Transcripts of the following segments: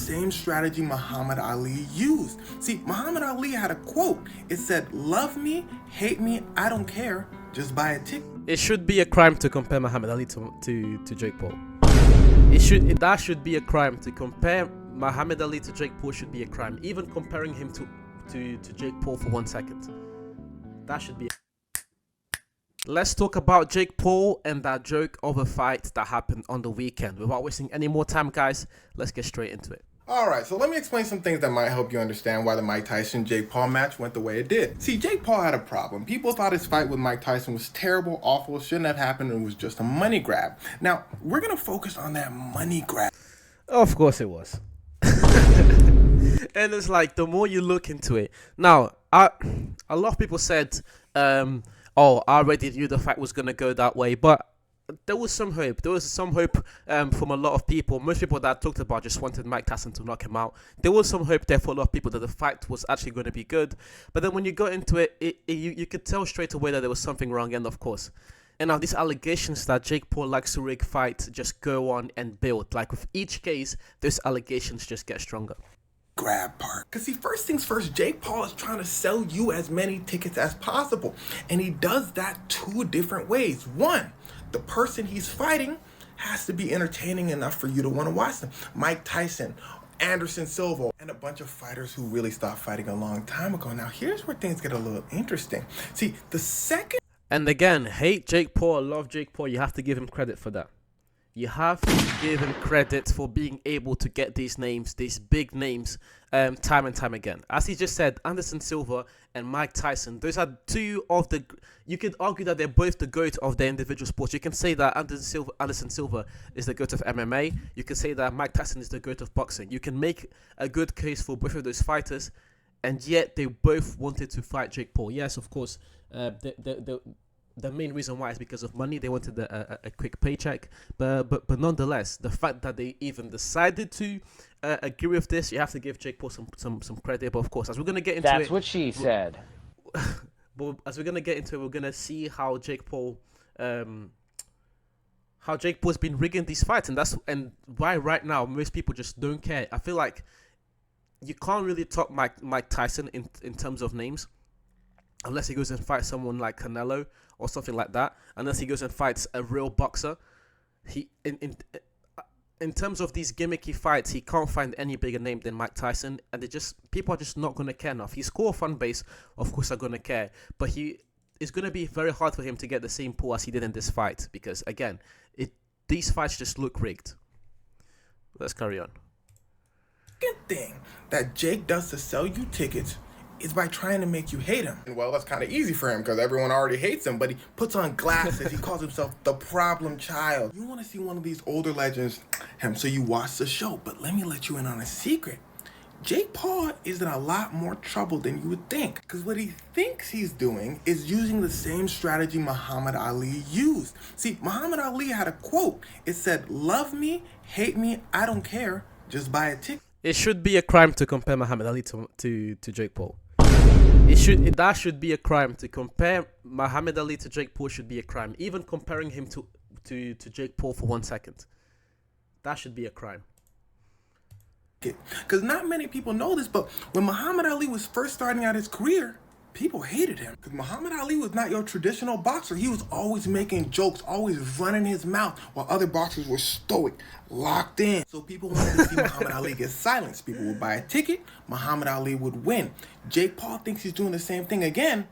same strategy Muhammad Ali used. See, Muhammad Ali had a quote. It said, "Love me, hate me, I don't care, just buy a ticket." It should be a crime to compare Muhammad Ali to Jake Paul. That should be a crime to compare Muhammad Ali to Jake Paul. Should be a crime. Even comparing him to Jake Paul for 1 second, that should be. Let's talk about Jake Paul and that joke of a fight that happened on the weekend. Without wasting any more time, guys, let's get straight into it. Alright, so let me explain some things that might help you understand why the Mike Tyson-Jake Paul match went the way it did. See, Jake Paul had a problem. People thought his fight with Mike Tyson was terrible, awful, shouldn't have happened, and was just a money grab. Now, we're going to focus on that money grab. Of course it was. And it's like, the more you look into it. Now, a lot of people said, I already knew the fight was going to go that way, but there was some hope. There was some hope from a lot of people. Most people that I talked about just wanted Mike Tyson to knock him out. There was some hope there for a lot of people that the fight was actually going to be good. But then when you got into it, you could tell straight away that there was something wrong, and of course. And now these allegations that Jake Paul likes to rig fights just go on and build. Like with each case, those allegations just get stronger. Grab part. Because see, first things first, Jake Paul is trying to sell you as many tickets as possible. And he does that two different ways. One, the person he's fighting has to be entertaining enough for you to want to watch them. Mike Tyson, Anderson Silva, and a bunch of fighters who really stopped fighting a long time ago. Now, here's where things get a little interesting. See, the second... And again, hate Jake Paul, love Jake Paul, you have to give him credit for that. You have to give him credit for being able to get these names, these big names, time and time again. As he just said, Anderson Silva and Mike Tyson, those are two of the... You could argue that they're both the GOAT of their individual sports. You can say that Anderson Silva is the GOAT of MMA. You can say that Mike Tyson is the GOAT of boxing. You can make a good case for both of those fighters, and yet they both wanted to fight Jake Paul. Yes, of course, the main reason why is because of money. They wanted a quick paycheck, but nonetheless, the fact that they even decided to agree with this, you have to give Jake Paul some credit. But of course, as we're gonna get into That's what she said. But as we're gonna get into it, we're gonna see how Jake Paul's been rigging these fights, and why right now most people just don't care. I feel like you can't really top Mike Tyson in terms of names, unless he goes and fights someone like Canelo or something like that. Unless he goes and fights a real boxer, in terms of these gimmicky fights, he can't find any bigger name than Mike Tyson, and people are just not gonna care enough. His core fan base, of course, are gonna care, but it's gonna be very hard for him to get the same pull as he did in this fight, because again, these fights just look rigged. Let's carry on. Second thing that Jake does to sell you tickets is by trying to make you hate him. And well, that's kind of easy for him because everyone already hates him, but he puts on glasses. He calls himself the problem child. You want to see one of these older legends, so you watch the show. But let me let you in on a secret. Jake Paul is in a lot more trouble than you would think, because what he thinks he's doing is using the same strategy Muhammad Ali used. See, Muhammad Ali had a quote. It said, "Love me, hate me, I don't care, just buy a ticket." It should be a crime to compare Muhammad Ali to Jake Paul. That should be a crime to compare Muhammad Ali to Jake Paul. Should be a crime. Even comparing him to Jake Paul for 1 second, that should be a crime. Because not many people know this, but when Muhammad Ali was first starting out his career, people hated him. Because Muhammad Ali was not your traditional boxer. He was always making jokes, always running his mouth, while other boxers were stoic, locked in. So people wanted to see Muhammad Ali get silenced. People would buy a ticket, Muhammad Ali would win. Jake Paul thinks he's doing the same thing again,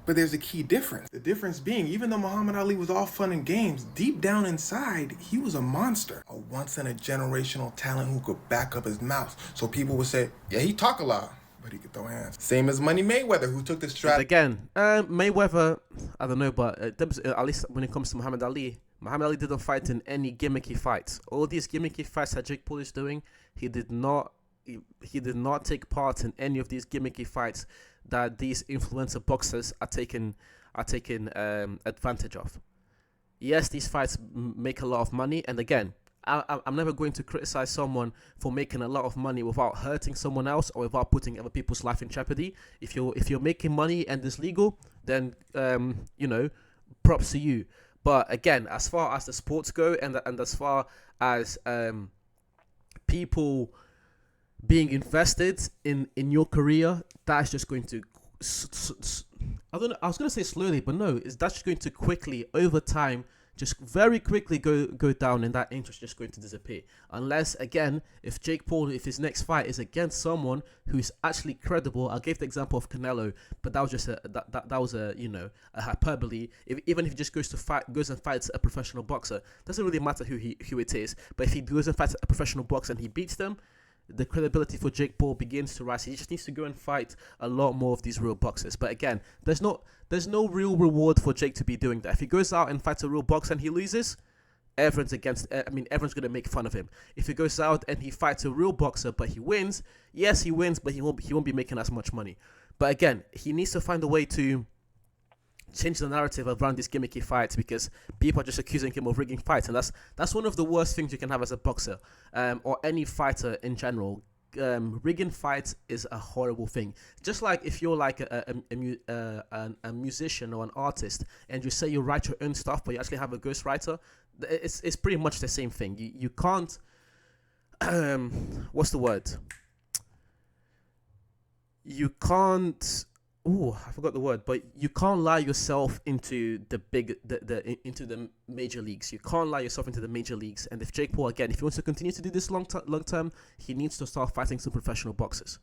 but there's a key difference. The difference being, even though Muhammad Ali was all fun and games, deep down inside, he was a monster. A once-in-a-generational talent who could back up his mouth. So people would say, yeah, he talk a lot, but he could throw hands. Same as Money Mayweather, who took the strategy. Again, Mayweather, I don't know, but at least when it comes to Muhammad Ali didn't fight in any gimmicky fights. All these gimmicky fights that Jake Paul is doing, he did not take part in any of these gimmicky fights that these influencer boxers are taking advantage of. Yes, these fights make a lot of money, and again, I'm never going to criticize someone for making a lot of money without hurting someone else or without putting other people's life in jeopardy. If you're making money and it's legal, then props to you. But again, as far as the sports go, and as far as people being invested in your career, that's just going to I don't know, I was gonna say slowly, but no, that's just going to quickly over time, just very quickly go down, and that interest just going to disappear. Unless again, if Jake Paul, if his next fight is against someone who's actually credible, I gave the example of Canelo, but that was just that was a a hyperbole. Even if he just goes and fights a professional boxer, doesn't really matter who it is. But if he goes and fights a professional boxer and he beats them, the credibility for Jake Paul begins to rise. He just needs to go and fight a lot more of these real boxers. But again, there's no real reward for Jake to be doing that. If he goes out and fights a real boxer and he loses, everyone's everyone's gonna make fun of him. If he goes out and he fights a real boxer but he wins, yes, he wins, but he won't be making as much money. But again, he needs to find a way to change the narrative around these gimmicky fights, because people are just accusing him of rigging fights, and that's one of the worst things you can have as a boxer, or any fighter in general. Rigging fights is a horrible thing. Just like if you're like a musician or an artist, and you say you write your own stuff, but you actually have a ghostwriter, it's pretty much the same thing. You can't what's the word? You can't. Oh, I forgot the word, but you can't lie yourself into into the major leagues. You can't lie yourself into the major leagues. And if Jake Paul, again, if he wants to continue to do this long term, he needs to start fighting some professional boxers.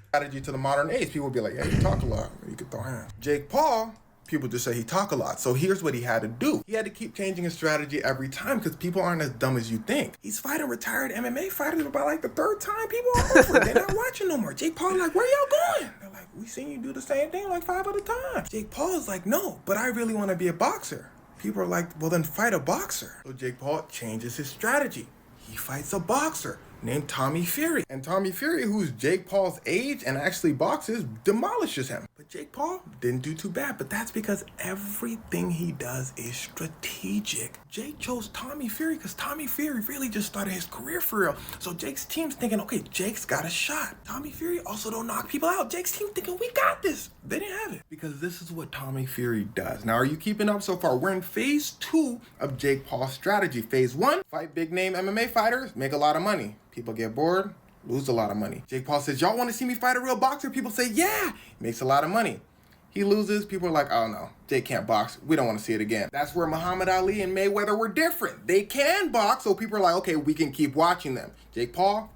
Strategy to the modern age, people will be like, yeah, you talk a lot, you could throw hands. Jake Paul, people just say he talk a lot. So here's what he had to do. He had to keep changing his strategy every time, because people aren't as dumb as you think. He's fighting retired MMA fighters about like the third time. People are over it. They're not watching no more. Jake Paul like, where y'all going? They're like, we seen you do the same thing like 5 other times. Jake Paul is like, no, but I really want to be a boxer. People are like, well then fight a boxer. So Jake Paul changes his strategy. He fights a boxer named Tommy Fury. And Tommy Fury, who's Jake Paul's age and actually boxes, demolishes him. But Jake Paul didn't do too bad, but that's because everything he does is strategic. Jake chose Tommy Fury because Tommy Fury really just started his career for real. So Jake's team's thinking, okay, Jake's got a shot. Tommy Fury also don't knock people out. Jake's team thinking, we got this. They didn't have it, because this is what Tommy Fury does. Now, are you keeping up so far? We're in phase 2 of Jake Paul's strategy. Phase 1, fight big name MMA fighters, make a lot of money. People get bored, lose a lot of money. Jake Paul says, y'all want to see me fight a real boxer? People say, yeah. Makes a lot of money. He loses, people are like, oh no, Jake can't box. We don't want to see it again. That's where Muhammad Ali and Mayweather were different. They can box, so people are like, okay, we can keep watching them. Jake Paul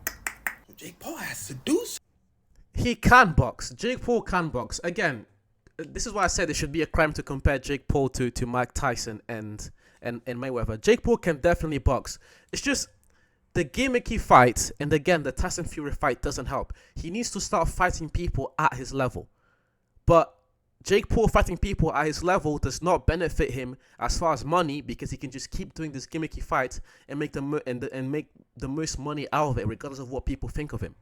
has to do something. He can box. Jake Paul can box. Again, this is why I said it should be a crime to compare Jake Paul to Mike Tyson and Mayweather. Jake Paul can definitely box. It's just the gimmicky fight, and again, the Tyson Fury fight doesn't help. He needs to start fighting people at his level. But Jake Paul fighting people at his level does not benefit him as far as money, because he can just keep doing this gimmicky fight and make make the most money out of it, regardless of what people think of him.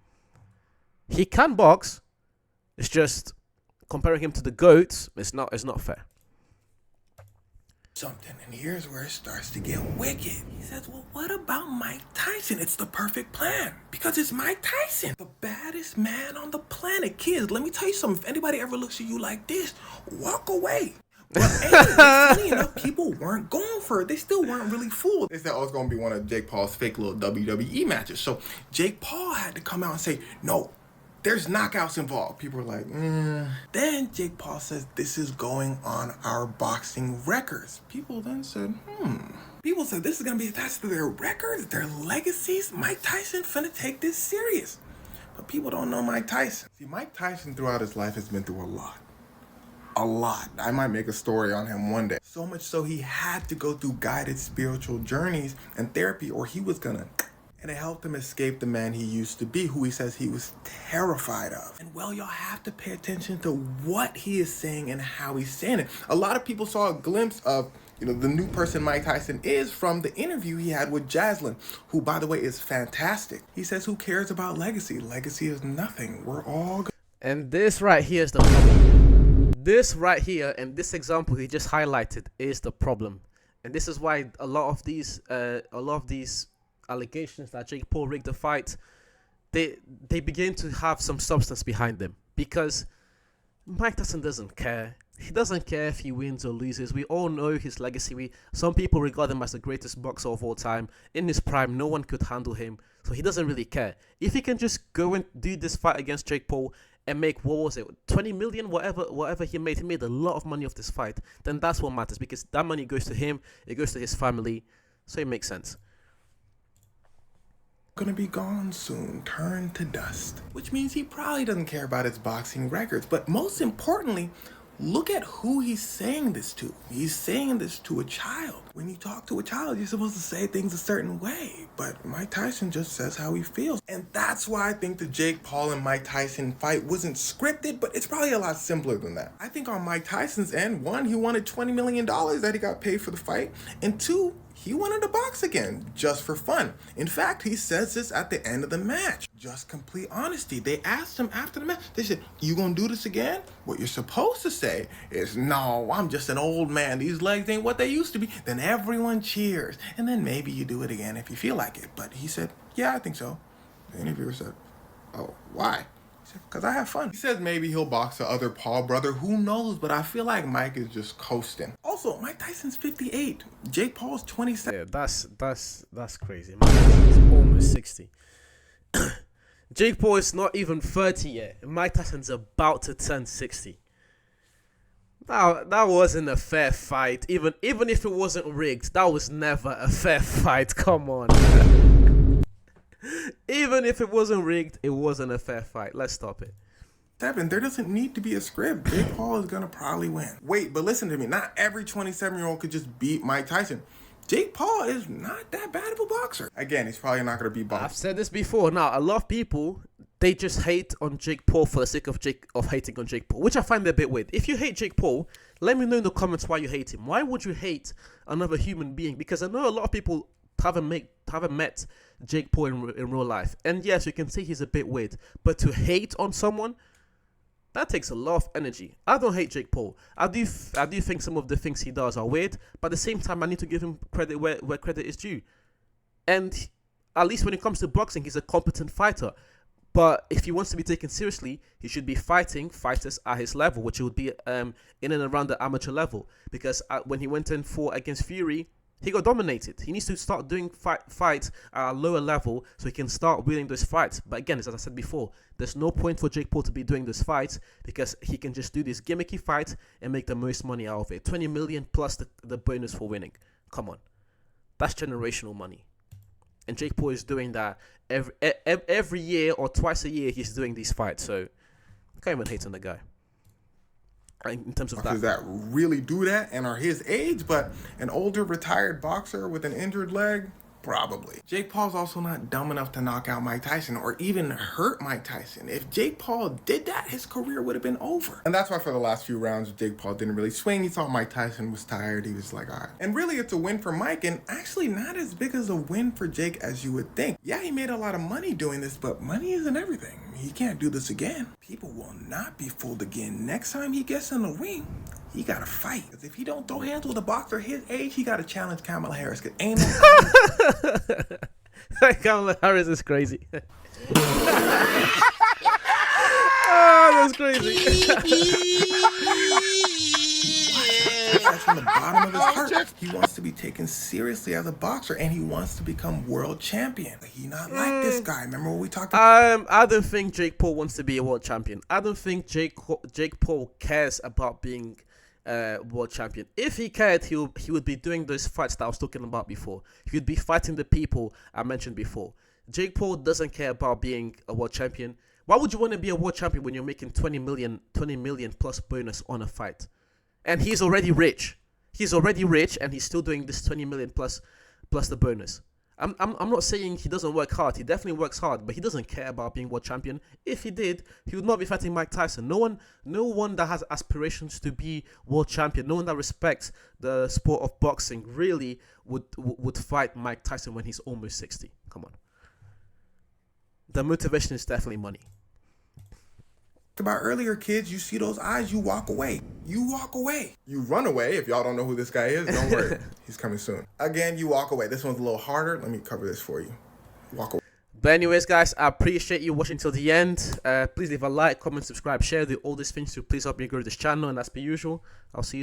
He can box. It's just comparing him to the GOATs. It's not fair. Something, and here's where it starts to get wicked. He says, well, what about Mike Tyson? It's the perfect plan, because it's Mike Tyson, the baddest man on the planet. Kids, let me tell you something. If anybody ever looks at you like this, walk away. But funny enough, people weren't going for it. They still weren't really fooled. They said, oh, it's going to be one of Jake Paul's fake little WWE matches. So Jake Paul had to come out and say, no, there's knockouts involved. People are like, Then Jake Paul says, this is going on our boxing records. People then said, People said, this is going to be attached to their records, their legacies. Mike Tyson finna take this serious. But people don't know Mike Tyson. See, Mike Tyson throughout his life has been through a lot. A lot. I might make a story on him one day. So much so he had to go through guided spiritual journeys and therapy, or he was gonna. And it helped him escape the man he used to be, who he says he was terrified of. And well, y'all have to pay attention to what he is saying and how he's saying it. A lot of people saw a glimpse of, the new person Mike Tyson is from the interview he had with Jaslyn, who, by the way, is fantastic. He says, who cares about legacy? Legacy is nothing. We're all good. And this right here is the problem. This right here, and this example he just highlighted, is the problem. And this is why a lot of these allegations that Jake Paul rigged the fight, they begin to have some substance behind them, because Mike Tyson doesn't care. He doesn't care if he wins or loses. We all know his legacy. Some people regard him as the greatest boxer of all time. In his prime, no one could handle him, so he doesn't really care. If he can just go and do this fight against Jake Paul and make, what was it, 20 million, whatever he made a lot of money off this fight, then that's what matters, because that money goes to him, it goes to his family, so it makes sense. Gonna be gone soon, turned to dust. Which means he probably doesn't care about his boxing records, but most importantly, look at who he's saying this to. He's saying this to a child. When you talk to a child, you're supposed to say things a certain way, but Mike Tyson just says how he feels. And that's why I think the Jake Paul and Mike Tyson fight wasn't scripted, but it's probably a lot simpler than that. I think on Mike Tyson's end, one, he wanted $20 million that he got paid for the fight, and two, he wanted to box again, just for fun. In fact, he says this at the end of the match. Just complete honesty. They asked him after the match, they said, "You gonna do this again?" What you're supposed to say is, "No, I'm just an old man. These legs ain't what they used to be." Then everyone cheers. And then maybe you do it again if you feel like it. But he said, "Yeah, I think so." The interviewer said, "Oh, why?" He said, "Because I have fun." He says maybe he'll box the other Paul brother. Who knows? But I feel like Mike is just coasting. Also, Mike Tyson's 58. Jake Paul's 27. Yeah, that's crazy. Mike Tyson's almost 60. Jake Paul is not even 30 yet. Mike Tyson's about to turn 60. Now, that wasn't a fair fight. Even if it wasn't rigged, that was never a fair fight. Come on. Even if it wasn't rigged, it wasn't a fair fight. Let's stop it. There doesn't need to be a script. Jake Paul is gonna probably win. Wait, but listen to me. Not every 27-year-old could just beat Mike Tyson. Jake Paul is not that bad of a boxer. Again, he's probably not gonna be boxed. I've said this before. Now, a lot of people, they just hate on Jake Paul for the sake of hating on Jake Paul, which I find a bit weird. If you hate Jake Paul, let me know in the comments why you hate him. Why would you hate another human being? Because I know a lot of people haven't met Jake Paul in real life, and yes, you can see he's a bit weird, but to hate on someone, that takes a lot of energy. I don't hate Jake Paul. I do think some of the things he does are weird, but at the same time, I need to give him credit where credit is due. And at least when it comes to boxing, he's a competent fighter. But if he wants to be taken seriously, he should be fighting fighters at his level, which would be in and around the amateur level. Because when he went in for against Fury, he got dominated. He needs to start doing fights at a lower level so he can start winning those fights. But again, as I said before, there's no point for Jake Paul to be doing those fights because he can just do this gimmicky fight and make the most money out of it. 20 million plus the bonus for winning. Come on. That's generational money. And Jake Paul is doing that every year or twice a year. He's doing these fights. So I can't even hate on the guy. In terms of that really do that and are his age, but an older retired boxer with an injured leg, probably. Jake Paul's also not dumb enough to knock out Mike Tyson or even hurt Mike Tyson. If Jake Paul did that, his career would have been over. And that's why for the last few rounds, Jake Paul didn't really swing. He thought Mike Tyson was tired. He was like, all right. And really, it's a win for Mike, and actually not as big as a win for Jake as you would think. Yeah, he made a lot of money doing this, but money isn't everything. He can't do this again. People will not be fooled again. Next time he gets in the ring, he gotta fight. Because if he don't throw hands with a boxer his age, he gotta challenge Kamala Harris. Cause ain't no Kamala Harris is crazy. Oh, that's crazy. That's from the bottom of his heart. He wants to be taken seriously as a boxer, and he wants to become world champion. He not like this guy. Remember what we talked about? I don't think Jake Paul wants to be a world champion. I don't think Jake Paul cares about being world champion. If he cared, he would be doing those fights that I was talking about before. He would be fighting the people I mentioned before. Jake Paul doesn't care about being a world champion. Why would you want to be a world champion when you're making 20 million plus bonus on a fight? And he's already rich. He's already rich, and he's still doing this 20 million plus the bonus. I'm not saying he doesn't work hard. He definitely works hard, but he doesn't care about being world champion. If he did, he would not be fighting Mike Tyson. No one that has aspirations to be world champion, no one that respects the sport of boxing really would fight Mike Tyson when he's almost 60. Come on. The motivation is definitely money. About earlier, kids, you see those eyes, you walk away. You walk away. You run away. If y'all don't know who this guy is, don't worry. He's coming soon. Again, you walk away. This one's a little harder. Let me cover this for you. Walk away. But anyways, guys, I appreciate you watching till the end. Please leave a like, comment, subscribe, share, do all these things to please help me grow this channel. And as per usual, I'll see you soon.